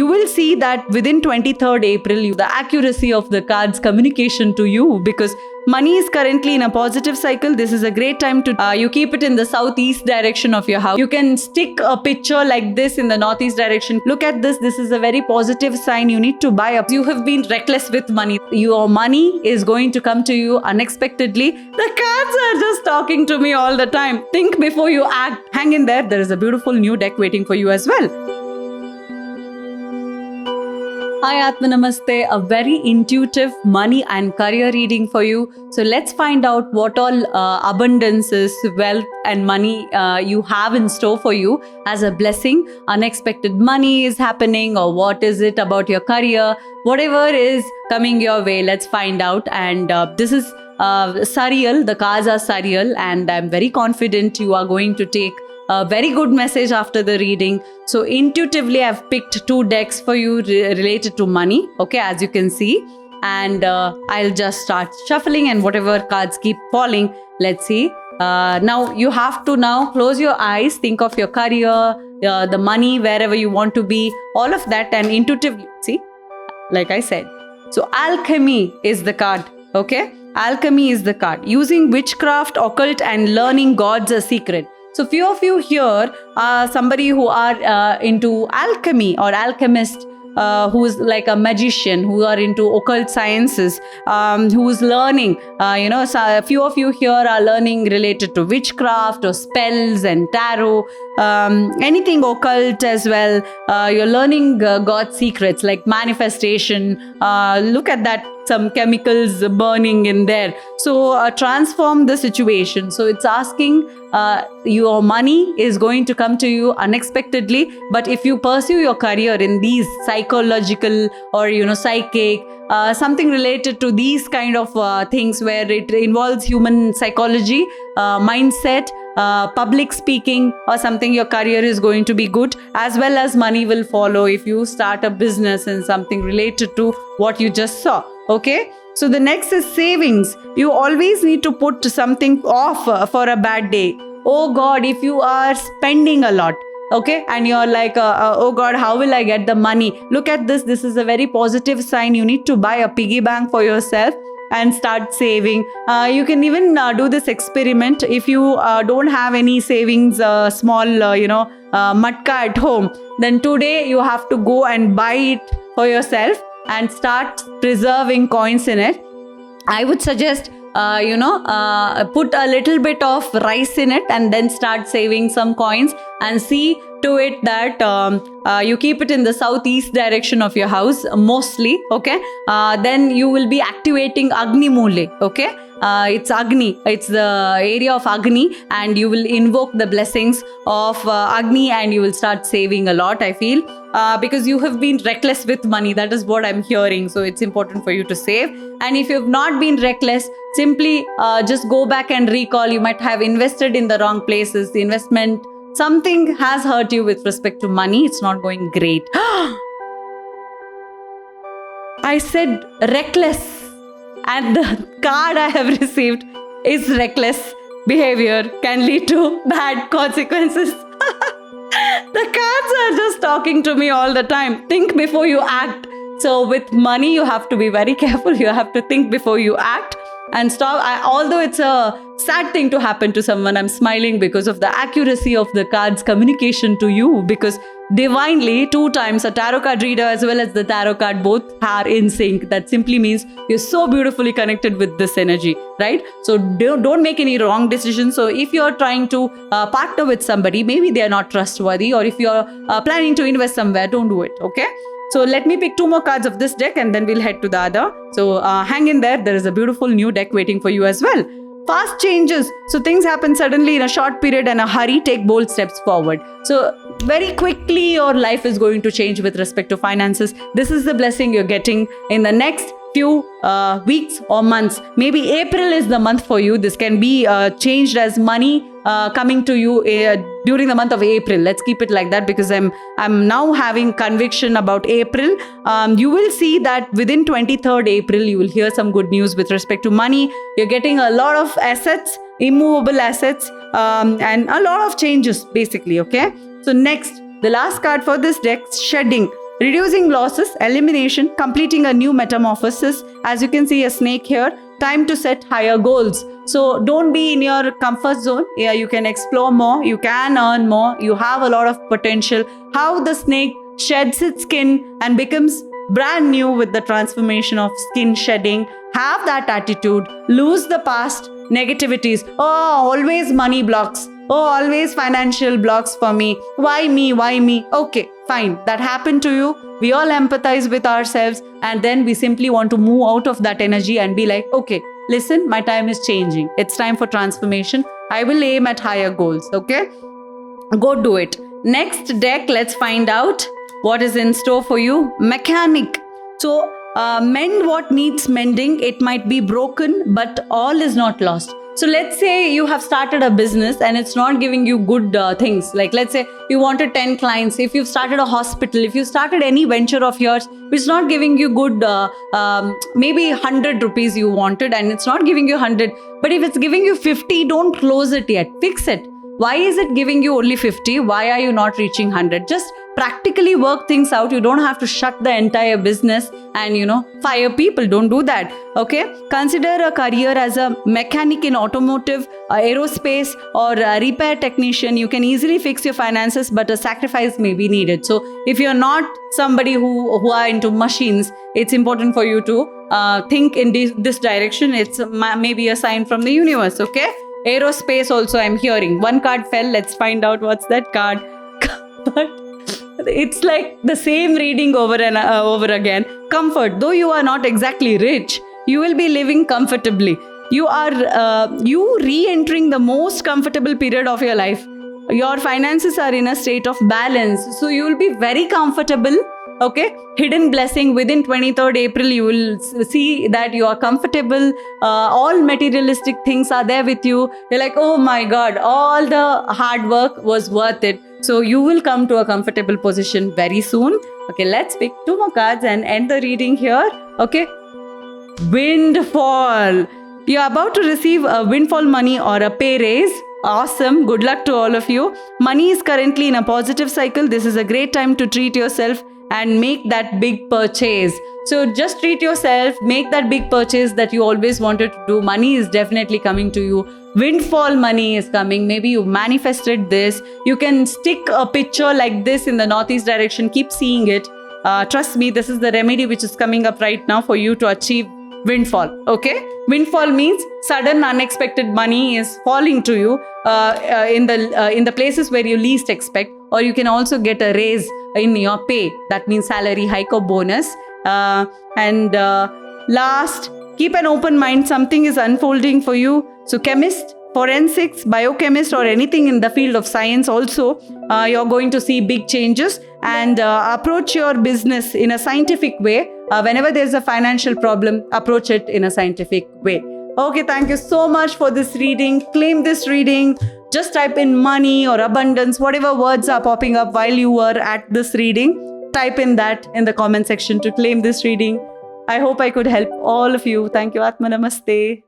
you will see that within 23rd April, the accuracy of the cards communication to you, because money is currently in a positive cycle. This is a great time to you keep it in the southeast direction of your house. You can stick a picture like this in the northeast direction. Look at this. This is a very positive sign. You need to buy up. You have been reckless with money. Your money is going to come to you unexpectedly. The cards are just talking to me all the time. Think before you act. Hang in there. There is a beautiful new deck waiting for you as well. Hi Atma Namaste, a very intuitive money and career reading for you. So let's find out what all abundances, wealth and money you have in store for you as a blessing. Unexpected money is happening, or what is it about your career? Whatever is coming your way, let's find out. And this is surreal, the cards are surreal, and I'm very confident you are going to take a very good message after the reading. So intuitively, I've picked 2 decks for you related to money, okay, as you can see. And I'll just start shuffling, and whatever cards keep falling, let's see. Now you have to now close your eyes, think of your career, the money, wherever you want to be, all of that, and intuitively, see, like I said. So alchemy is the card, okay? Alchemy is the card. Using witchcraft, occult and learning God's a secret. So few of you here are somebody who are into alchemy or alchemist, who's like a magician, who are into occult sciences, who's learning, so a few of you here are learning related to witchcraft or spells and tarot, anything occult as well. You're learning God's secrets like manifestation. Look at that. Some chemicals burning in there. So transform the situation. So it's asking your money is going to come to you unexpectedly. But if you pursue your career in these psychological or psychic, something related to these kind of things where it involves human psychology, mindset, public speaking or something, your career is going to be good, as well as money will follow if you start a business and something related to what you just saw. Okay, so the next is savings. You always need to put something off for a bad day. Oh God, if you are spending a lot, okay, and you're like, oh God, how will I get the money? Look at this. This is a very positive sign. You need to buy a piggy bank for yourself and start saving. You can even do this experiment. If you don't have any savings, small, matka at home, then today you have to go and buy it for yourself and start preserving coins in it. I would suggest, put a little bit of rice in it and then start saving some coins, and see to it that you keep it in the southeast direction of your house mostly, okay? Then you will be activating Agni Mule, okay? It's Agni, it's the area of Agni, and you will invoke the blessings of Agni and you will start saving a lot, I feel, because you have been reckless with money. That is what I'm hearing. So it's important for you to save. And if you've not been reckless, simply just go back and recall. You might have invested in the wrong places. The investment, something has hurt you with respect to money. It's not going great. I said reckless. And the card I have received is reckless behavior can lead to bad consequences. The cards are just talking to me all the time. Think before you act. So with money, you have to be very careful. You have to think before you act and stop. Although it's a sad thing to happen to someone, I'm smiling because of the accuracy of the cards communication to you, because divinely 2 times a tarot card reader as well as the tarot card both are in sync. That simply means you're so beautifully connected with this energy, right? So don't make any wrong decisions. So if you're trying to partner with somebody, maybe they're not trustworthy, or if you're planning to invest somewhere, don't do it, okay? So let me pick 2 more cards of this deck and then we'll head to the other. So hang in there. There is a beautiful new deck waiting for you as well. Fast changes. So things happen suddenly in a short period and a hurry. Take bold steps forward. So very quickly your life is going to change with respect to finances. This is the blessing you're getting in the next few weeks or months. Maybe April is the month for you. This can be changed as money coming to you during the month of April. Let's keep it like that, because I'm now having conviction about April. You will see that within 23rd April, you will hear some good news with respect to money. You're getting a lot of assets, immovable assets, and a lot of changes basically, okay? So next, the last card for this deck, shedding. reducing losses, elimination, completing a new metamorphosis. As you can see a snake here, time to set higher goals. So don't be in your comfort zone. Yeah, you can explore more, you can earn more, you have a lot of potential. How the snake sheds its skin and becomes brand new with the transformation of skin shedding. Have that attitude, lose the past negativities. Oh, always money blocks. Oh, always financial blocks for me. Why me? Why me? Okay, fine. That happened to you. We all empathize with ourselves, and then we simply want to move out of that energy and be like, okay, listen, my time is changing. It's time for transformation. I will aim at higher goals. Okay? Go do it. Next deck, let's find out what is in store for you. Mechanic. So, mend what needs mending. It might be broken, but all is not lost. So let's say you have started a business and it's not giving you good things. Like let's say you wanted 10 clients. If you've started a hospital, if you started any venture of yours, which is not giving you good, maybe 100 rupees you wanted and it's not giving you 100. But if it's giving you 50, don't close it yet. Fix it. Why is it giving you only 50? Why are you not reaching 100? Just practically work things out. You don't have to shut the entire business and, fire people. Don't do that. Okay? Consider a career as a mechanic in automotive, aerospace, or a repair technician. You can easily fix your finances, but a sacrifice may be needed. So if you're not somebody who are into machines, it's important for you to think in this direction. It's maybe a sign from the universe. Okay? Aerospace also I'm hearing. One card fell. Let's find out what's that card. But it's like the same reading over and over again. Comfort. Though you are not exactly rich, you will be living comfortably. You are re-entering the most comfortable period of your life. Your finances are in a state of balance. So you will be very comfortable. Okay, hidden blessing within 23rd April, you will see that you are comfortable. All materialistic things are there with you. You're like, oh my God, all the hard work was worth it. So you will come to a comfortable position very soon. Okay, let's pick 2 more cards and end the reading here. Okay, windfall. You're about to receive a windfall money or a pay raise. Awesome. Good luck to all of you. Money is currently in a positive cycle. This is a great time to treat yourself and make that big purchase. So just treat yourself, make that big purchase that you always wanted to do. Money is definitely coming to you. Windfall money is coming. Maybe you manifested this. You can stick a picture like this in the northeast direction. Keep seeing it. Trust me, this is the remedy which is coming up right now for you to achieve windfall. Okay? Windfall means sudden unexpected money is falling to you in the places where you least expect, or you can also get a raise in your pay. That means salary hike or bonus. Last, keep an open mind. Something is unfolding for you. So chemist, forensics, biochemist, or anything in the field of science also, you're going to see big changes. And approach your business in a scientific way. Whenever there's a financial problem, approach it in a scientific way. Okay, thank you so much for this reading. Claim this reading. Just type in money or abundance, whatever words are popping up while you were at this reading. Type in that in the comment section to claim this reading. I hope I could help all of you. Thank you. Atma Namaste.